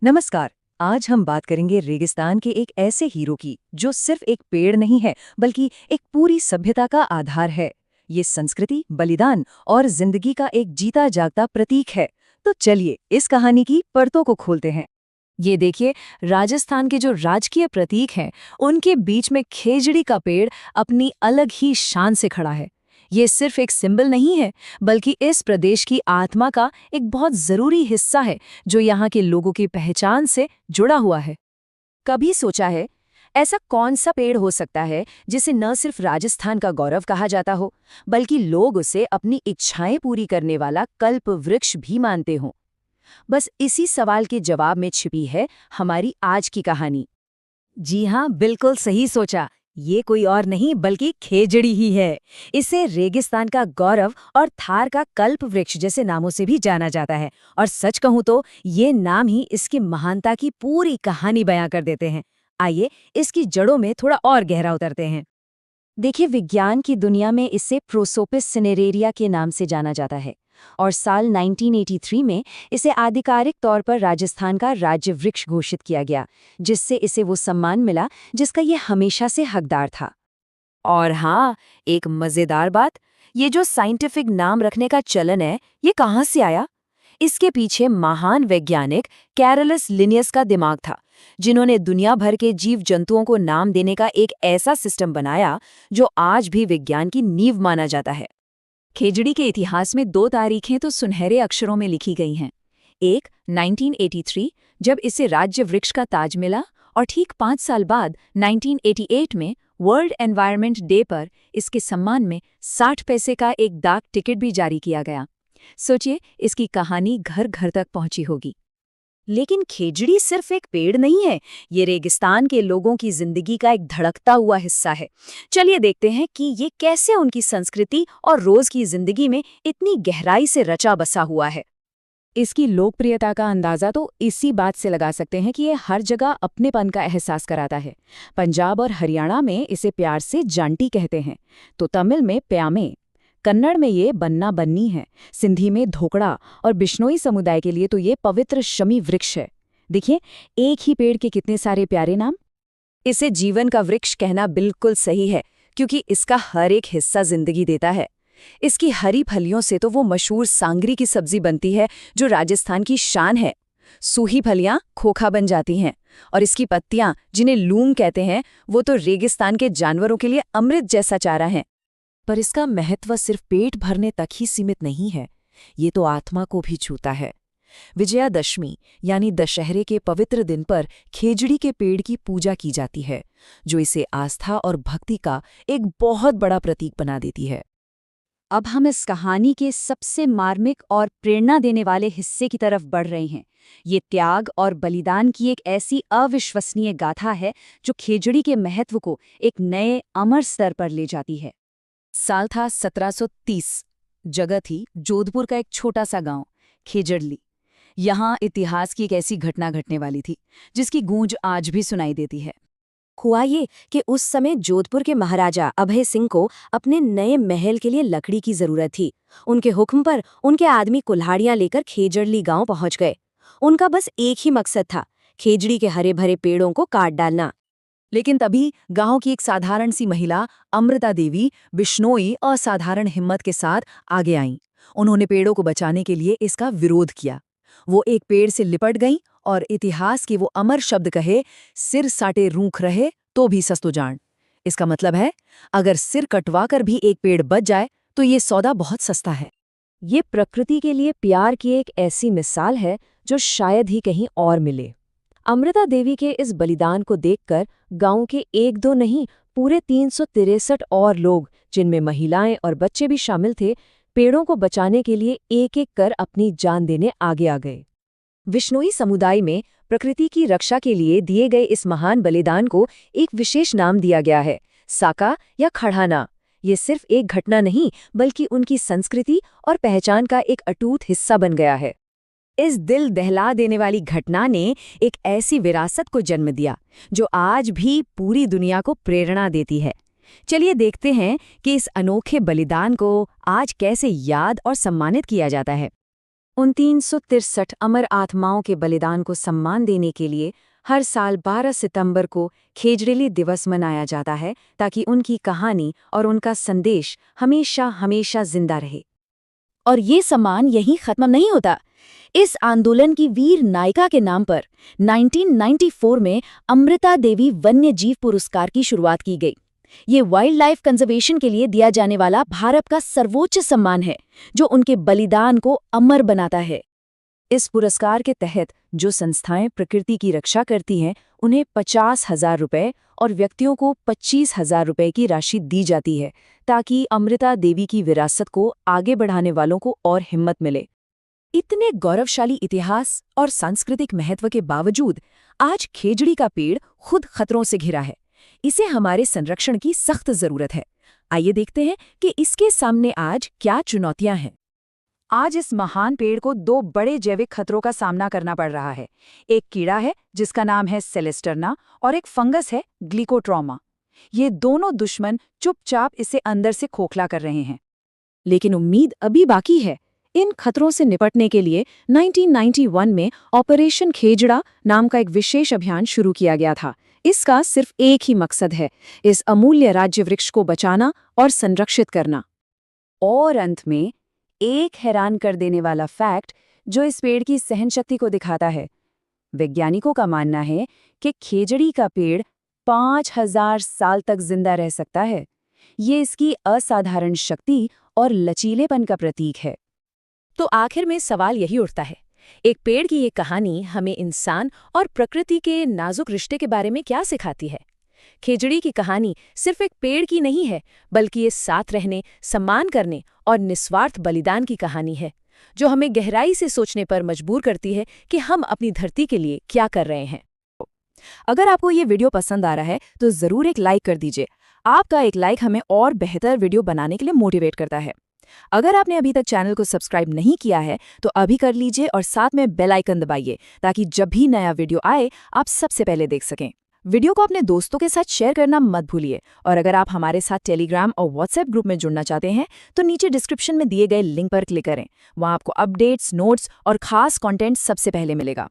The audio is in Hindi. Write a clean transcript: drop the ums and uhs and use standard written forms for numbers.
नमस्कार। आज हम बात करेंगे रेगिस्तान के एक ऐसे हीरो की जो सिर्फ एक पेड़ नहीं है बल्कि एक पूरी सभ्यता का आधार है। ये संस्कृति, बलिदान और जिंदगी का एक जीता जागता प्रतीक है। तो चलिए इस कहानी की परतों को खोलते हैं। ये देखिए, राजस्थान के जो राजकीय प्रतीक हैं, उनके बीच में खेजड़ी का पेड़ अपनी अलग ही शान से खड़ा है। ये सिर्फ एक सिंबल नहीं है, बल्कि इस प्रदेश की आत्मा का एक बहुत जरूरी हिस्सा है, जो यहाँ के लोगों की पहचान से जुड़ा हुआ है। कभी सोचा है, ऐसा कौन सा पेड़ हो सकता है जिसे न सिर्फ राजस्थान का गौरव कहा जाता हो, बल्कि लोग उसे अपनी इच्छाएं पूरी करने वाला कल्प वृक्ष भी मानते हों? बस इसी सवाल के जवाब में छिपी है हमारी आज की कहानी। जी हाँ, बिल्कुल सही सोचा। ये कोई और नहीं बल्कि खेजड़ी ही है। इसे रेगिस्तान का गौरव और थार का कल्प वृक्ष जैसे नामों से भी जाना जाता है। और सच कहूँ तो ये नाम ही इसकी महानता की पूरी कहानी बयां कर देते हैं। आइए इसकी जड़ों में थोड़ा और गहरा उतरते हैं। देखिए, विज्ञान की दुनिया में इसे प्रोसोपिस सिनेरेरिया के नाम से जाना जाता है और साल 1983 में इसे आधिकारिक तौर पर राजस्थान का राज्य वृक्ष घोषित किया गया, जिससे इसे वो सम्मान मिला जिसका ये हमेशा से हकदार था। और हाँ, एक मजेदार बात, ये जो साइंटिफिक नाम रखने का चलन है, ये कहाँ से आया? इसके पीछे महान वैज्ञानिक कैरलस लिनियस का दिमाग था, जिन्होंने दुनिया भर के जीव जंतुओं को नाम देने का एक ऐसा सिस्टम बनाया जो आज भी विज्ञान की नींव माना जाता है। खेजड़ी के इतिहास में दो तारीखें तो सुनहरे अक्षरों में लिखी गई हैं। एक 1983, जब इसे राज्य वृक्ष का ताज मिला, और ठीक 5 साल बाद 1988 में वर्ल्ड एनवायरनमेंट डे पर इसके सम्मान में 60 पैसे का एक डाक टिकट भी जारी किया गया। सोचिए, इसकी कहानी घर घर तक पहुंची होगी। लेकिन खेजड़ी सिर्फ एक पेड़ नहीं है, ये रेगिस्तान के लोगों की जिंदगी का एक धड़कता हुआ हिस्सा है। चलिए देखते हैं कि ये कैसे उनकी संस्कृति और रोज की जिंदगी में इतनी गहराई से रचा बसा हुआ है। इसकी लोकप्रियता का अंदाजा तो इसी बात से लगा सकते हैं कि ये हर जगह अपनेपन का एहसास कराता है। पंजाब और हरियाणा में इसे प्यार से जांटी कहते हैं, तो तमिल में प्यामे, कन्नड़ में ये बन्ना बन्नी है, सिंधी में धोकड़ा, और बिश्नोई समुदाय के लिए तो ये पवित्र शमी वृक्ष है। देखिए, एक ही पेड़ के कितने सारे प्यारे नाम। इसे जीवन का वृक्ष कहना बिल्कुल सही है, क्योंकि इसका हर एक हिस्सा जिंदगी देता है। इसकी हरी फलियों से तो वो मशहूर सांगरी की सब्जी बनती है, जो राजस्थान की शान है। सूही फलियां खोखा बन जाती हैं, और इसकी पत्तियां, जिन्हें लूंग कहते हैं, वो तो रेगिस्तान के जानवरों के लिए अमृत जैसा चारा है। पर इसका महत्व सिर्फ पेट भरने तक ही सीमित नहीं है, ये तो आत्मा को भी छूता है। विजयादशमी यानी दशहरे के पवित्र दिन पर खेजड़ी के पेड़ की पूजा की जाती है, जो इसे आस्था और भक्ति का एक बहुत बड़ा प्रतीक बना देती है। अब हम इस कहानी के सबसे मार्मिक और प्रेरणा देने वाले हिस्से की तरफ बढ़ रहे हैं। ये त्याग और बलिदान की एक ऐसी अविश्वसनीय गाथा है जो खेजड़ी के महत्व को एक नए अमर स्तर पर ले जाती है। साल था 1730। जगह थी जोधपुर का एक छोटा सा गांव, खेजड़ली। यहाँ इतिहास की एक ऐसी घटना घटने वाली थी जिसकी गूंज आज भी सुनाई देती है। हुआ ये कि उस समय जोधपुर के महाराजा अभय सिंह को अपने नए महल के लिए लकड़ी की जरूरत थी। उनके हुक्म पर उनके आदमी कुल्हाड़ियां लेकर खेजड़ली गांव पहुंच गए। उनका बस एक ही मकसद था, खेजड़ी के हरे भरे पेड़ों को काट डालना। लेकिन तभी गांव की एक साधारण सी महिला अमृता देवी बिश्नोई असाधारण हिम्मत के साथ आगे आईं। उन्होंने पेड़ों को बचाने के लिए इसका विरोध किया। वो एक पेड़ से लिपट गईं और इतिहास के वो अमर शब्द कहे, सिर साटे रूख रहे तो भी सस्तो जान। इसका मतलब है, अगर सिर कटवा कर भी एक पेड़ बच जाए तो ये सौदा बहुत सस्ता है। ये प्रकृति के लिए प्यार की एक ऐसी मिसाल है जो शायद ही कहीं और मिले। अमृता देवी के इस बलिदान को देखकर गांव के एक दो नहीं, पूरे 363 और लोग, जिनमें महिलाएं और बच्चे भी शामिल थे, पेड़ों को बचाने के लिए एक एक कर अपनी जान देने आगे आ गए। विश्नोई समुदाय में प्रकृति की रक्षा के लिए दिए गए इस महान बलिदान को एक विशेष नाम दिया गया है, साका या खड़ाना। ये सिर्फ एक घटना नहीं, बल्कि उनकी संस्कृति और पहचान का एक अटूट हिस्सा बन गया है। इस दिल दहला देने वाली घटना ने एक ऐसी विरासत को जन्म दिया जो आज भी पूरी दुनिया को प्रेरणा देती है। चलिए देखते हैं कि इस अनोखे बलिदान को आज कैसे याद और सम्मानित किया जाता है। उन 363 अमर आत्माओं के बलिदान को सम्मान देने के लिए हर साल 12 सितंबर को खेजड़िली दिवस मनाया जाता है, ताकि उनकी कहानी और उनका संदेश हमेशा हमेशा जिंदा रहे। और ये सम्मान यहीं खत्म नहीं होता। इस आंदोलन की वीर नायिका के नाम पर 1994 में अमृता देवी वन्य जीव पुरस्कार की शुरुआत की गई। ये वाइल्ड लाइफ कंजर्वेशन के लिए दिया जाने वाला भारत का सर्वोच्च सम्मान है, जो उनके बलिदान को अमर बनाता है। इस पुरस्कार के तहत जो संस्थाएं प्रकृति की रक्षा करती हैं, उन्हें 50,000 रुपये और व्यक्तियों को 25,000 रुपये की राशि दी जाती है, ताकि अमृता देवी की विरासत को आगे बढ़ाने वालों को और हिम्मत मिले। इतने गौरवशाली इतिहास और सांस्कृतिक महत्व के बावजूद आज खेजड़ी का पेड़ खुद खतरों से घिरा है। इसे हमारे संरक्षण की सख्त जरूरत है। आइए देखते हैं कि इसके सामने आज क्या चुनौतियां हैं। आज इस महान पेड़ को दो बड़े जैविक खतरों का सामना करना पड़ रहा है। एक कीड़ा है जिसका नाम है सेलेस्टरना, और एक फंगस है ग्लिकोट्रोमा। ये दोनों दुश्मन चुपचाप इसे अंदर से खोखला कर रहे हैं। लेकिन उम्मीद अभी बाकी है। इन खतरों से निपटने के लिए 1991 में ऑपरेशन खेजड़ा नाम का एक विशेष अभियान शुरू किया गया था। इसका सिर्फ एक ही मकसद है, इस अमूल्य राज्य वृक्ष को बचाना और संरक्षित करना। और अंत में एक हैरान कर देने वाला फैक्ट जो इस पेड़ की सहनशक्ति को दिखाता है। वैज्ञानिकों का मानना है कि खेजड़ी का पेड़ 5,000 साल तक जिंदा रह सकता है। ये इसकी असाधारण शक्ति और लचीलेपन का प्रतीक है। तो आखिर में सवाल यही उठता है, एक पेड़ की ये कहानी हमें इंसान और प्रकृति के नाजुक रिश्ते के बारे में क्या सिखाती है? खेजड़ी की कहानी सिर्फ एक पेड़ की नहीं है, बल्कि ये साथ रहने, सम्मान करने और निस्वार्थ बलिदान की कहानी है, जो हमें गहराई से सोचने पर मजबूर करती है कि हम अपनी धरती के लिए क्या कर रहे हैं। अगर आपको ये वीडियो पसंद आ रहा है तो ज़रूर एक लाइक कर दीजिए। आपका एक लाइक हमें और बेहतर वीडियो बनाने के लिए मोटिवेट करता है। अगर आपने अभी तक चैनल को सब्सक्राइब नहीं किया है तो अभी कर लीजिए और साथ में बेल आइकन दबाइए, ताकि जब भी नया वीडियो आए आप सबसे पहले देख सकें। वीडियो को अपने दोस्तों के साथ शेयर करना मत भूलिए। और अगर आप हमारे साथ टेलीग्राम और व्हाट्सएप ग्रुप में जुड़ना चाहते हैं तो नीचे डिस्क्रिप्शन में दिए गए लिंक पर क्लिक करें। वहां आपको अपडेट्स, नोट्स और खास कंटेंट सबसे पहले मिलेगा।